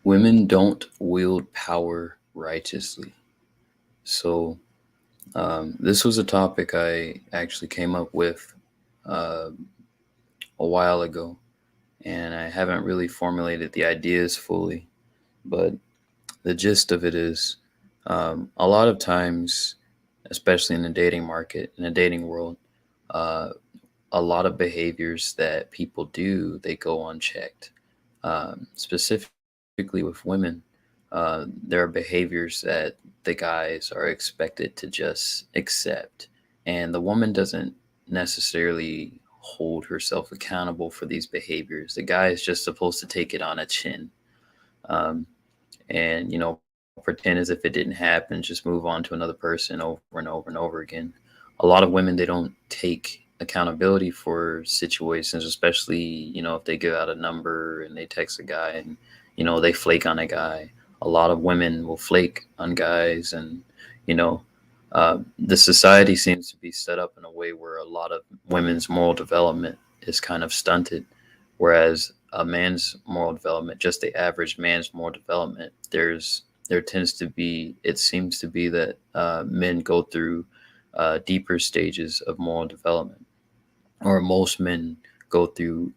Women don't wield power righteously. So, this was a topic I actually came up with uh, a while ago, and I haven't really formulated the ideas fully. But the gist of it is a lot of times, especially in the dating market, in the dating world, uh, a lot of behaviors that people do, they go unchecked. Specifically with women, there are behaviors that the guys are expected to just accept, and the woman doesn't necessarily hold herself accountable for these behaviors. The guy is just supposed to take it on a chin, um, and pretend as if it didn't happen, just move on to another person over and over and over again. A lot of women, they don't take accountability for situations, especially if they give out a number and they text a guy and they flake on a guy. A lot of women will flake on guys, and you know the society seems to be set up in a way where a lot of women's moral development is kind of stunted, whereas a man's moral development, just the average man's moral development, there tends to be, it seems to be that men go through deeper stages of moral development, or most men go through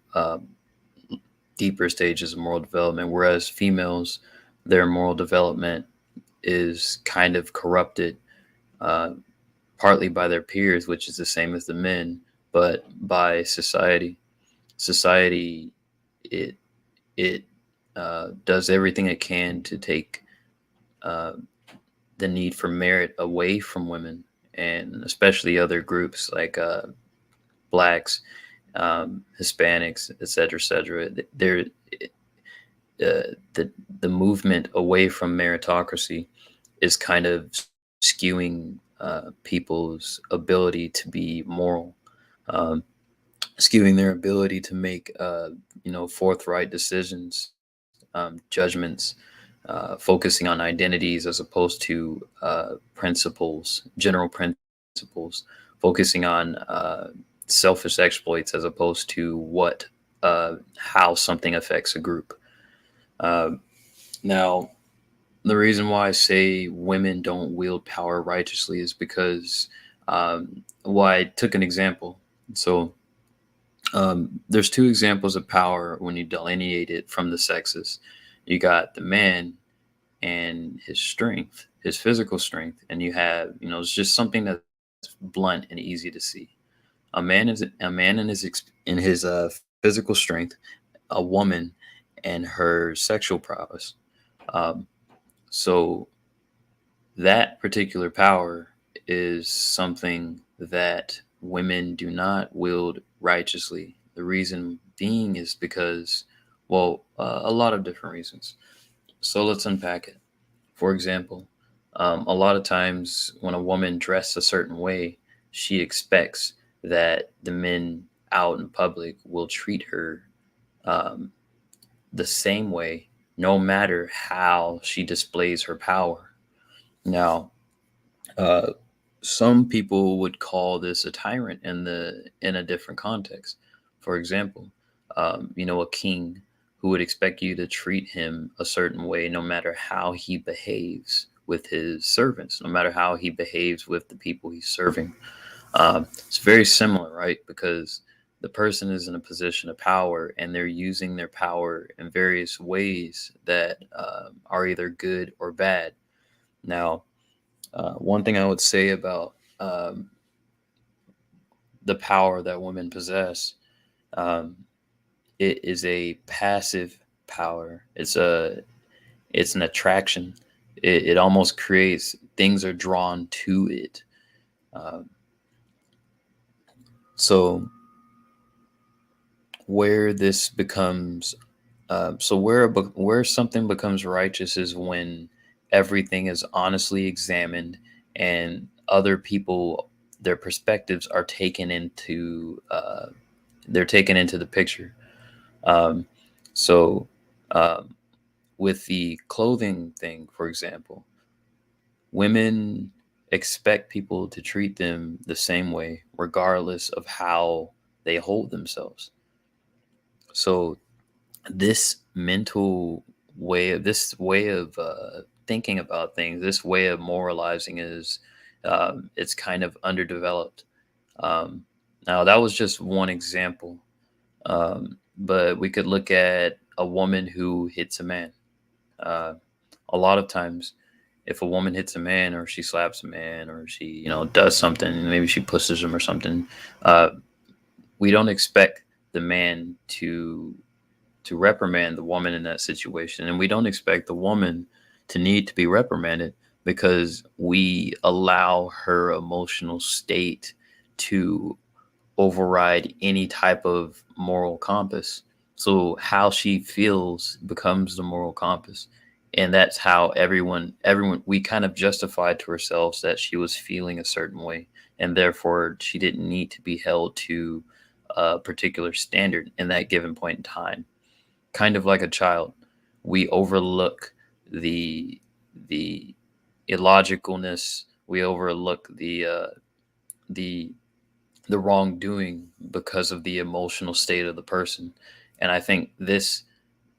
deeper stages of moral development, whereas females, their moral development is kind of corrupted, uh, partly by their peers, which is the same as the men, but by society. Society, it it does everything it can to take uh, the need for merit away from women, and especially other groups like blacks, Hispanics, et cetera, et cetera. There, the movement away from meritocracy is kind of skewing people's ability to be moral, um, skewing their ability to make forthright decisions, judgments, focusing on identities as opposed to principles, general principles, focusing on selfish exploits as opposed to how something affects a group. Uh, Now, the reason why I say women don't wield power righteously is because, well, I took an example. So, there's two examples of power when you delineate it from the sexes. You got the man and his strength, his physical strength, and you have, it's just something that's blunt and easy to see. A man in his physical strength, a woman and her sexual prowess. Um, so that particular power is something that women do not wield righteously. The reason being is because, well, a lot of different reasons. So let's unpack it. For example, a lot of times when a woman dresses a certain way, she expects that the men out in public will treat her um, the same way, no matter how she displays her power. Now, uh, some people would call this a tyrant in a different context. For example, a king who would expect you to treat him a certain way, no matter how he behaves with his servants, no matter how he behaves with the people he's serving. It's very similar, right? Because the person is in a position of power, and they're using their power in various ways that are either good or bad. Now, one thing I would say about the power that women possess, um, it is a passive power. It's an attraction. It almost creates, things are drawn to it. Um, so where this becomes so where something becomes righteous is when everything is honestly examined, and other people, their perspectives are taken into they're taken into the picture. um, so um, with the clothing thing, for example, women expect people to treat them the same way, regardless of how they hold themselves. So this mental this way of thinking about things, this way of moralizing is it's kind of underdeveloped. Um, Now that was just one example, but we could look at a woman who hits a man. Uh, a lot of times, if a woman hits a man, or she slaps a man, or she does something, maybe she pushes him or something, uh, we don't expect the man to reprimand the woman in that situation. And we don't expect the woman to need to be reprimanded because we allow her emotional state to override any type of moral compass. So how she feels becomes the moral compass. And that's how everyone we kind of justified to ourselves that she was feeling a certain way, and therefore she didn't need to be held to a particular standard in that given point in time. Kind of like a child, we overlook the the illogicalness, we overlook the the wrongdoing because of the emotional state of the person. And I think this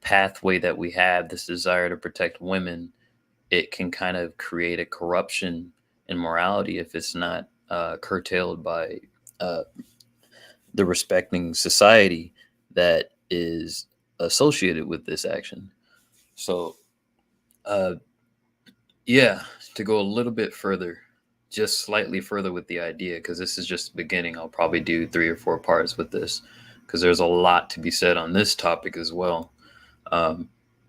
pathway that we have, this desire to protect women, it can kind of create a corruption in morality if it's not curtailed by uh, the respecting society that is associated with this action. So, uh, yeah, to go a little bit further, just slightly further with the idea, because this is just the beginning. I'll probably do 3 or 4 parts with this, because there's a lot to be said on this topic as well. Um,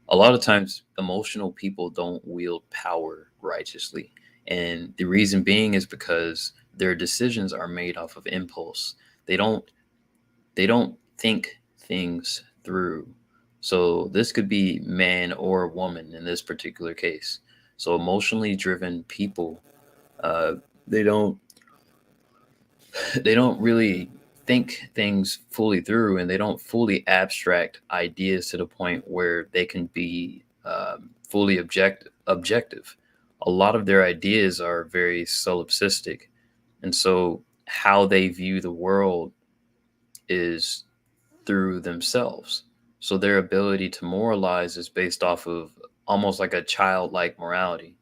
a lot of times, emotional people don't wield power righteously. And the reason being is because their decisions are made off of impulse. They don't they don't think things through. So this could be man or woman in this particular case. So emotionally driven people, uh, they don't they don't really think things fully through, and they don't fully abstract ideas to the point where they can be fully objective. A lot of their ideas are very solipsistic, and so how they view the world is through themselves. So their ability to moralize is based off of almost like a childlike morality,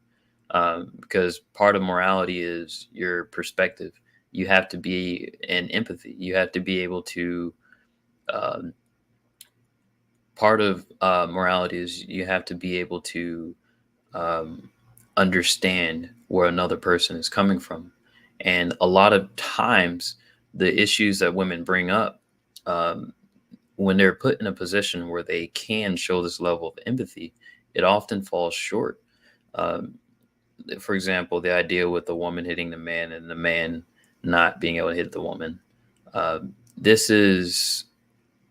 because part of morality is your perspective. You have to be in empathy. You have to be able to. Um, Part of morality is you have to be able to um, understand where another person is coming from. And a lot of times, the issues that women bring up, um, when they're put in a position where they can show this level of empathy, it often falls short. Um, for example, the idea with the woman hitting the man and the man not being able to hit the woman. This is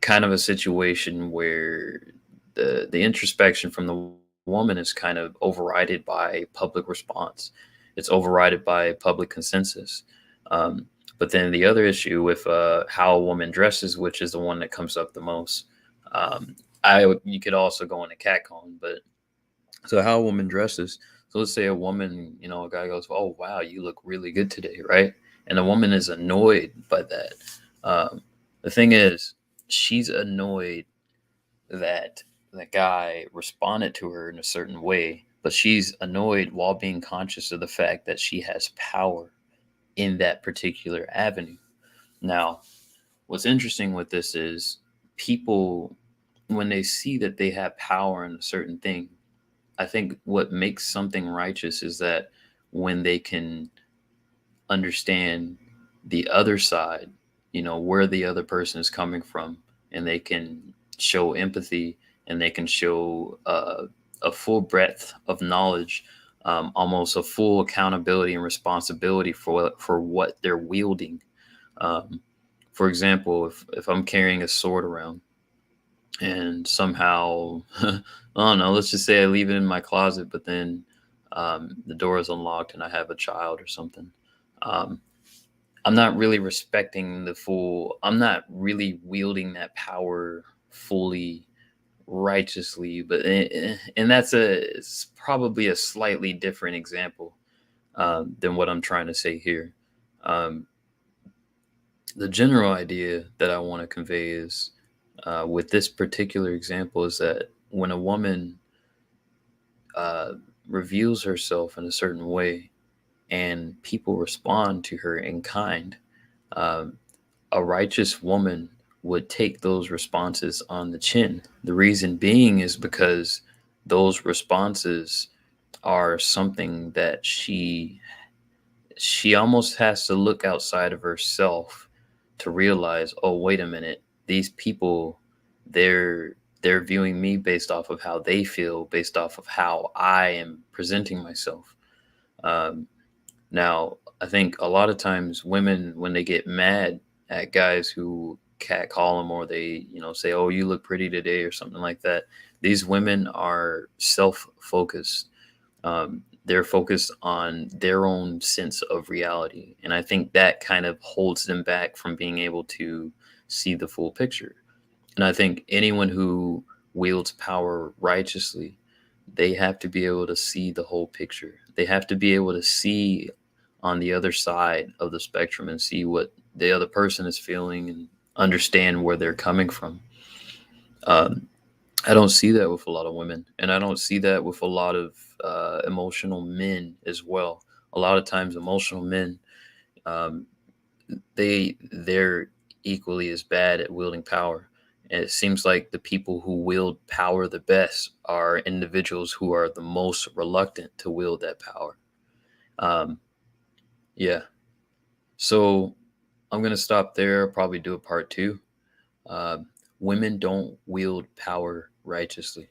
kind of a situation where the introspection from the woman is kind of overridden by public response. It's overridden by public consensus. Um, but then the other issue with how a woman dresses, which is the one that comes up the most, you could also go into catcalling, but so how a woman dresses. So let's say a woman, a guy goes, "Oh wow, you look really good today," right? And the woman is annoyed by that. Um, the thing is, she's annoyed that the guy responded to her in a certain way, but she's annoyed while being conscious of the fact that she has power in that particular avenue. Now, what's interesting with this is people, when they see that they have power in a certain thing, I think what makes something righteous is that when they can understand the other side, where the other person is coming from, and they can show empathy, and they can show a full breadth of knowledge, almost a full accountability and responsibility for what they're wielding. Um, for example, if I'm carrying a sword around and somehow I don't know, let's just say I leave it in my closet, but then the door is unlocked and I have a child or something. Um, I'm not really respecting I'm not really wielding that power fully righteously, but and it's probably a slightly different example than what I'm trying to say here. Um, The general idea that I want to convey is, with this particular example, is that when a woman uh, reveals herself in a certain way and people respond to her in kind, um, a righteous woman would take those responses on the chin. The reason being is because those responses are something that she almost has to look outside of herself to realize, oh, wait a minute, these people, they're viewing me based off of how they feel, based off of how I am presenting myself. Um, Now, I think a lot of times women, when they get mad at guys who catcall them, or they, say, "Oh, you look pretty today," or something like that, these women are self-focused. They're focused on their own sense of reality, and I think that kind of holds them back from being able to see the full picture. And I think anyone who wields power righteously, they have to be able to see the whole picture. They have to be able to see on the other side of the spectrum and see what the other person is feeling and understand where they're coming from. Um, I don't see that with a lot of women, and I don't see that with a lot of emotional men as well. A lot of times, emotional men, um, they're equally as bad at wielding power. And it seems like the people who wield power the best are individuals who are the most reluctant to wield that power. Um, yeah. So I'm gonna stop there. Probably do a part two. Um, Women don't wield power righteously.